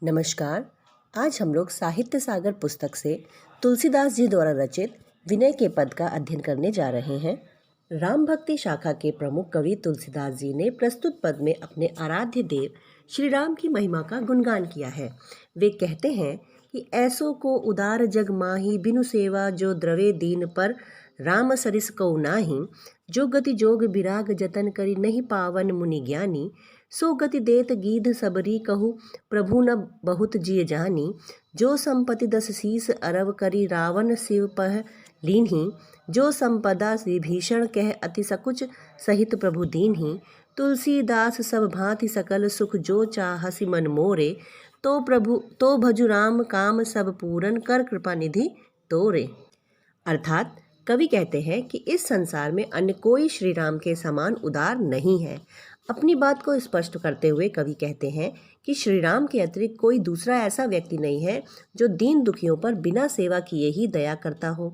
नमस्कार। आज हम लोग साहित्य सागर पुस्तक से तुलसीदास जी द्वारा रचित विनय के पद का अध्ययन करने जा रहे हैं। राम भक्ति शाखा के प्रमुख कवि तुलसीदास जी ने प्रस्तुत पद में अपने आराध्य देव श्री राम की महिमा का गुणगान किया है। वे कहते हैं कि ऐसो को उदार जग माही, बिनु सेवा जो द्रवे दीन पर, राम सरिस कौ नाही, जो गति जोग विराग जतन करी, नहीं पावन मुनि ज्ञानी, सो गति देत गीध सबरी कहू, प्रभु न बहुत जिय जानी, जो संपत्ति 10 शीस अरव करी, रावण शिव पह लीन्ही, जो संपदा विभीषण कह अति सकुच, सहित प्रभु दीन्ही, तुलसीदास सब भांति सकल सुख, जो चाहसि मन मोरे, तो भजु राम काम सब पूरन, कर कृपा निधि तोरे। अर्थात कवि कहते हैं कि इस संसार में अन्य कोई श्री राम के समान उदार नहीं है। अपनी बात को स्पष्ट करते हुए कवि कहते हैं कि श्री राम के अतिरिक्त कोई दूसरा ऐसा व्यक्ति नहीं है जो दीन दुखियों पर बिना सेवा किए ही दया करता हो।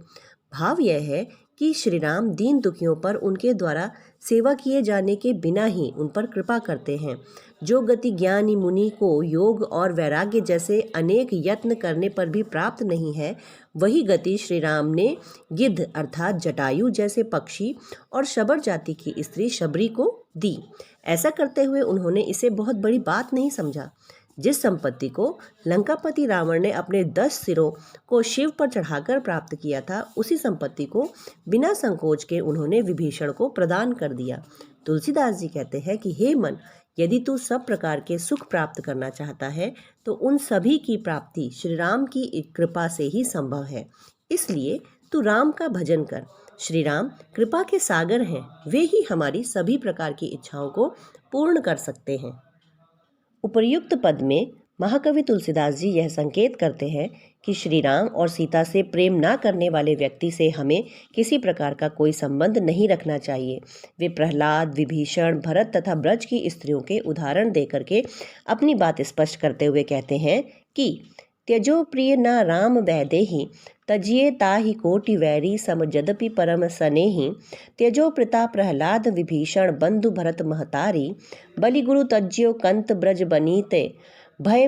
भाव यह है कि श्री राम दीन दुखियों पर उनके द्वारा सेवा किए जाने के बिना ही उन पर कृपा करते हैं। जो गति ज्ञानी मुनि को योग और वैराग्य जैसे अनेक यत्न करने पर भी प्राप्त नहीं है, वही गति श्री राम ने गिद्ध अर्थात जटायु जैसे पक्षी और शबर जाति की स्त्री शबरी को दी। ऐसा करते हुए उन्होंने इसे बहुत बड़ी बात नहीं समझा। जिस संपत्ति को लंकापति रावण ने अपने 10 सिरों को शिव पर चढ़ाकर प्राप्त किया था, उसी संपत्ति को बिना संकोच के उन्होंने विभीषण को प्रदान कर दिया। तुलसीदास जी कहते हैं कि हे मन, यदि तू सब प्रकार के सुख प्राप्त करना चाहता है तो उन सभी की प्राप्ति श्री राम की कृपा से ही संभव है। इसलिए तू राम का भजन कर। श्री राम कृपा के सागर हैं, वे ही हमारी सभी प्रकार की इच्छाओं को पूर्ण कर सकते हैं। उपर्युक्त पद में महाकवि तुलसीदास जी यह संकेत करते हैं कि श्री राम और सीता से प्रेम ना करने वाले व्यक्ति से हमें किसी प्रकार का कोई संबंध नहीं रखना चाहिए। वे प्रहलाद, विभीषण, भरत तथा ब्रज की स्त्रियों के उदाहरण देकर के अपनी बात स्पष्ट करते हुए कहते हैं कि त्यजो प्रिय न राम वैदेही, तजिए ताहि कोटि वैरी, सम जदपि परम सनेही, त्यजो पिता प्रहलाद विभीषण, बंधु भरत महतारी, बलि गुरु तज्यो कंत ब्रज बनीते, भय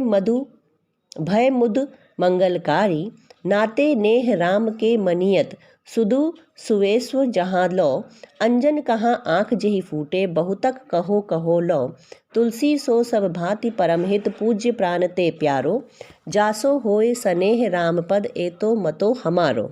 मुद मंगलकारी, नाते नेह राम के मनियत, सुदु सुवेस्व जहाँ लो, अंजन कहाँ आँख जेहि फूटे, बहुतक कहो कहो लो, तुलसी सो सब भांति परमहित, पूज्य प्राण ते प्यारो, जासो होए सनेह राम पद, एतो मतो हमारो।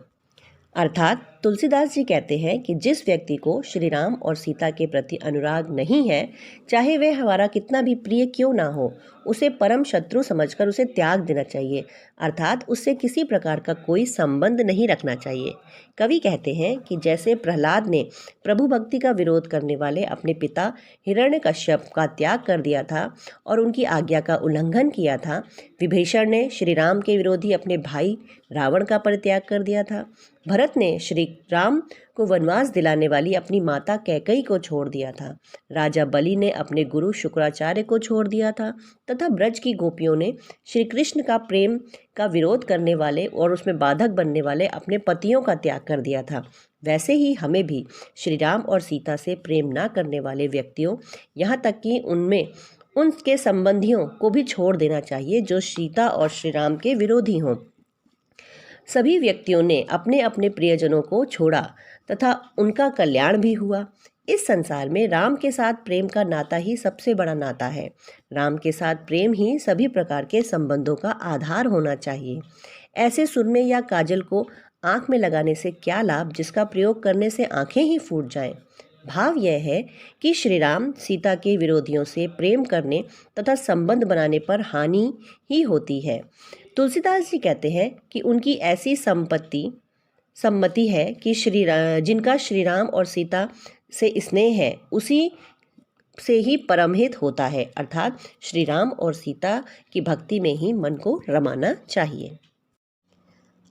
अर्थात तुलसीदास जी कहते हैं कि जिस व्यक्ति को श्री राम और सीता के प्रति अनुराग नहीं है, चाहे वे हमारा कितना भी प्रिय क्यों ना हो, उसे परम शत्रु समझकर उसे त्याग देना चाहिए। अर्थात उससे किसी प्रकार का कोई संबंध नहीं रखना चाहिए। कवि कहते हैं कि जैसे प्रहलाद ने प्रभु भक्ति का विरोध करने वाले अपने पिता हिरण्यकश्यप का त्याग कर दिया था और उनकी आज्ञा का उल्लंघन किया था, विभीषण ने श्री राम के विरोधी अपने भाई रावण का परित्याग कर दिया था, भरत ने श्री राम को वनवास दिलाने वाली अपनी माता कैकेयी को छोड़ दिया था, राजा बलि ने अपने गुरु शुक्राचार्य को छोड़ दिया था तथा ब्रज की गोपियों ने श्री कृष्ण का प्रेम का विरोध करने वाले और उसमें बाधक बनने वाले अपने पतियों का त्याग कर दिया था। वैसे ही हमें भी श्री राम और सीता से प्रेम ना करने वाले व्यक्तियों, यहाँ तक कि उनके संबंधियों को भी छोड़ देना चाहिए जो सीता और श्री राम के विरोधी हों। सभी व्यक्तियों ने अपने अपने प्रियजनों को छोड़ा तथा उनका कल्याण भी हुआ। इस संसार में राम के साथ प्रेम का नाता ही सबसे बड़ा नाता है। राम के साथ प्रेम ही सभी प्रकार के संबंधों का आधार होना चाहिए। ऐसे सुरमे या काजल को आँख में लगाने से क्या लाभ जिसका प्रयोग करने से आँखें ही फूट जाएं। भाव यह है कि श्री राम सीता के विरोधियों से प्रेम करने तथा संबंध बनाने पर हानि ही होती है। तुलसीदास जी कहते हैं कि उनकी ऐसी सम्मति है कि जिनका श्री राम और सीता से स्नेह है उसी से ही परमहित होता है। अर्थात श्री राम और सीता की भक्ति में ही मन को रमाना चाहिए।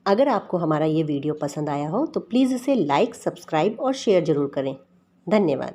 अगर आपको हमारा ये वीडियो पसंद आया हो तो प्लीज़ इसे लाइक, सब्सक्राइब और शेयर ज़रूर करें। धन्यवाद।